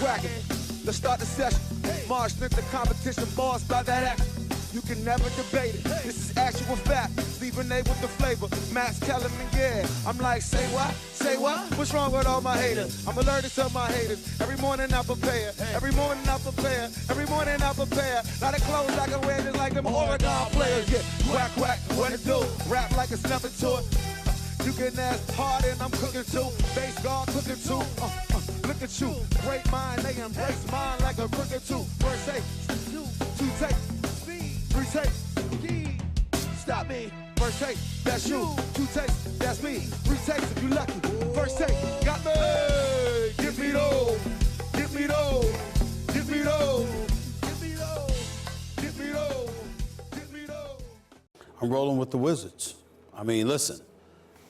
cracking. Let's start the session. March strength the competition, boss by that action. You can never debate it. This is actual fact. Leaving A with the flavor. Max telling me, yeah. I'm like, say what? Say what? What's wrong with all my haters? I'm allergic to my haters. Every morning I prepare. Every morning I prepare. Every morning I prepare. Lot of clothes I can wear just like them Oregon players. Yeah, quack, quack, what it do? Rap like it's never taught. You can ask hard and I'm cooking too. Bass guard cooking too. Look at you. Great mind, they embrace mine like a crooked too. First take, two take. Three takes, stop me. First take, that's you. Two takes, that's me. Three takes if you lucky. First take, got me. Give me those. Give me those. Give me those. Give me those. Give me those. Give me those. I'm rolling with the Wizards. I mean, listen.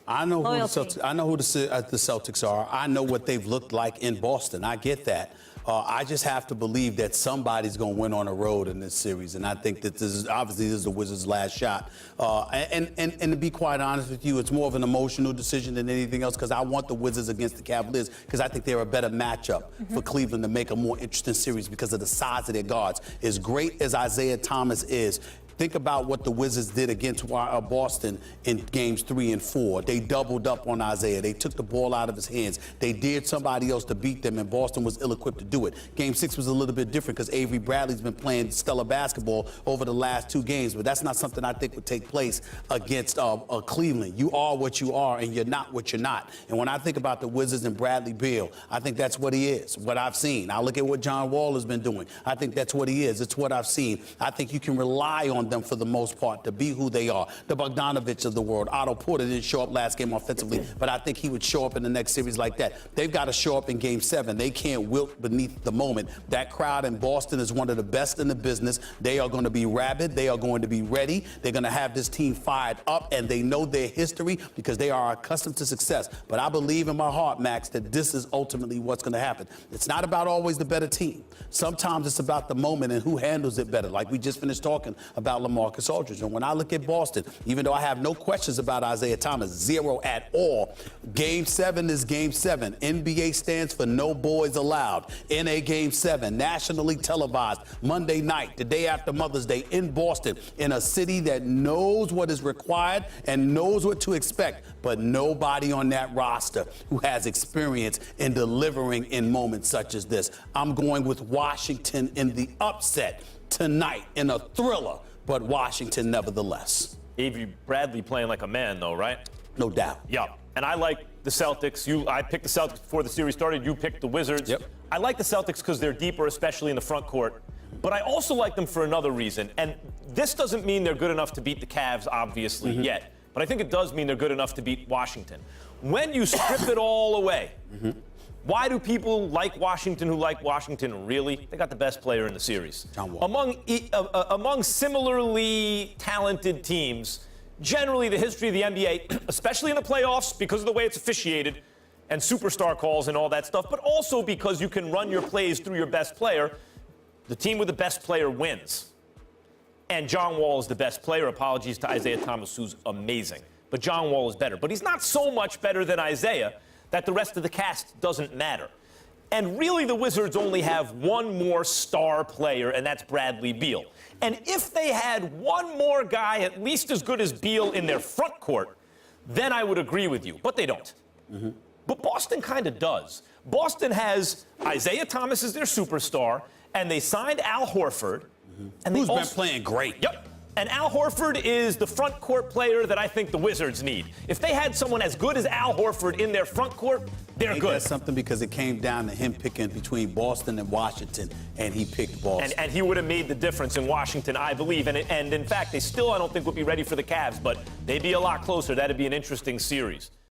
I know who the Celtics are. I know what they've looked like in Boston. I get that. I just have to believe that somebody's going to win on the road in this series, and I think that this is the Wizards' last shot. And to be quite honest with you, it's more of an emotional decision than anything else because I want the Wizards against the Cavaliers because I think they're a better matchup for Cleveland to make a more interesting series because of the size of their guards. As great as Isaiah Thomas is, think about what the Wizards did against Boston in games 3 and 4. They doubled up on Isaiah. They took the ball out of his hands. They dared somebody else to beat them, and Boston was ill-equipped to do it. Game 6 was a little bit different because Avery Bradley's been playing stellar basketball over the last 2 games, but that's not something I think would take place against Cleveland. You are what you are, and you're not what you're not. And when I think about the Wizards and Bradley Beal, I think that's what he is, what I've seen. I look at what John Wall has been doing. I think that's what he is. It's what I've seen. I think you can rely on them for the most part to be who they are. The Bogdanovich of the world. Otto Porter didn't show up last game offensively, but I think he would show up in the next series like that. They've got to show up in game 7. They can't wilt beneath the moment. That crowd in Boston is one of the best in the business. They are going to be rabid. They are going to be ready. They're going to have this team fired up, and they know their history because they are accustomed to success. But I believe in my heart, Max, that this is ultimately what's going to happen. It's not about always the better team. Sometimes it's about the moment and who handles it better, like we just finished talking about LaMarcus Aldridge. And when I look at Boston, even though I have no questions about Isaiah Thomas, zero at all, Game 7 is Game 7. NBA stands for no boys allowed. NA Game 7, nationally televised, Monday night, the day after Mother's Day in Boston, in a city that knows what is required and knows what to expect, but nobody on that roster who has experience in delivering in moments such as this. I'm going with Washington in the upset tonight in a thriller, but Washington nevertheless. Avery Bradley playing like a man, though, right? No doubt. Yeah, and I like the Celtics. I picked the Celtics before the series started. You picked the Wizards. Yep. I like the Celtics because they're deeper, especially in the front court. But I also like them for another reason. And this doesn't mean they're good enough to beat the Cavs, obviously, yet. But I think it does mean they're good enough to beat Washington. When you strip it all away, why do people like Washington who like Washington really? They got the best player in the series. John Wall. Among similarly talented teams, generally the history of the NBA, especially in the playoffs because of the way it's officiated and superstar calls and all that stuff, but also because you can run your plays through your best player, the team with the best player wins. And John Wall is the best player. Apologies to Isaiah Thomas, who's amazing. But John Wall is better. But he's not so much better than Isaiah that the rest of the cast doesn't matter. And really, the Wizards only have one more star player, and that's Bradley Beal. And if they had one more guy at least as good as Beal in their front court, then I would agree with you. But they don't. But Boston kind of does. Boston has Isaiah Thomas as their superstar, and they signed Al Horford. And Who's been playing great. Yep. And Al Horford is the front court player that I think the Wizards need. If they had someone as good as Al Horford in their front court, they're good. That's something because it came down to him picking between Boston and Washington, and he picked Boston. And he would have made the difference in Washington, I believe. And in fact, they still, I don't think, would be ready for the Cavs, but they'd be a lot closer. That'd be an interesting series.